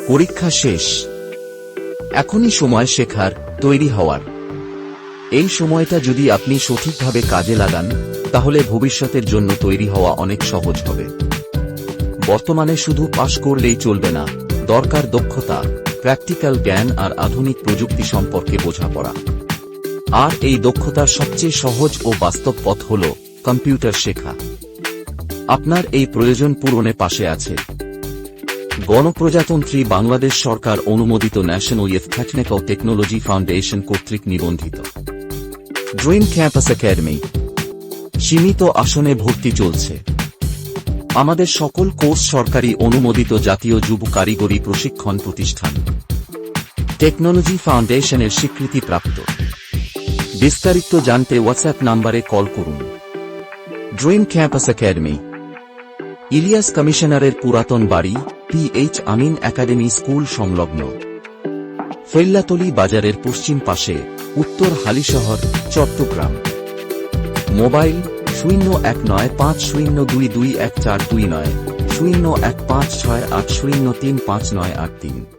পরীক্ষা শেষ, এখনই সময় শেখার, তৈরি হওয়ার। এই সময়টা যদি আপনি সঠিকভাবে কাজে লাগান, তাহলে ভবিষ্যতের জন্য তৈরি হওয়া অনেক সহজ হবে। বর্তমানে শুধু পাশ করলেই চলবে না, দরকার দক্ষতা, প্র্যাকটিক্যাল জ্ঞান আর আধুনিক প্রযুক্তি সম্পর্কে বোঝাপড়া। আর এই দক্ষতার সবচেয়ে সহজ ও বাস্তব পথ হল কম্পিউটার শেখা। আপনার এই প্রয়োজন পূরণে পাশে আছে গণপ্রজাতন্ত্রী বাংলাদেশ সরকার অনুমোদিত national youth technical technology foundation কর্তৃক নিবন্ধিত ড্রিম ক্যাম্পাস একাডেমি। সীমিত আসনে ভর্তি চলছে। আমাদের সকল কোর্স সরকারি অনুমোদিত জাতীয় যুব কারিগরি প্রশিক্ষণ প্রতিষ্ঠান টেকনোলজি ফাউন্ডেশনের স্বীকৃতিপ্রাপ্ত। বিস্তারিত জানতে হোয়াটসঅ্যাপ নম্বরে কল করুন। ড্রিম ক্যাম্পাস একাডেমি, ইলিয়াস কমিশনারের পুরাতন বাড়ি, PH আমিন একাডেমি স্কুল সংলগ্ন, ফেল্লাতলী বাজারের পশ্চিম পাশে, উত্তর হালিশহর, চট্টগ্রাম। মোবাইল 019502221429, 015680359383।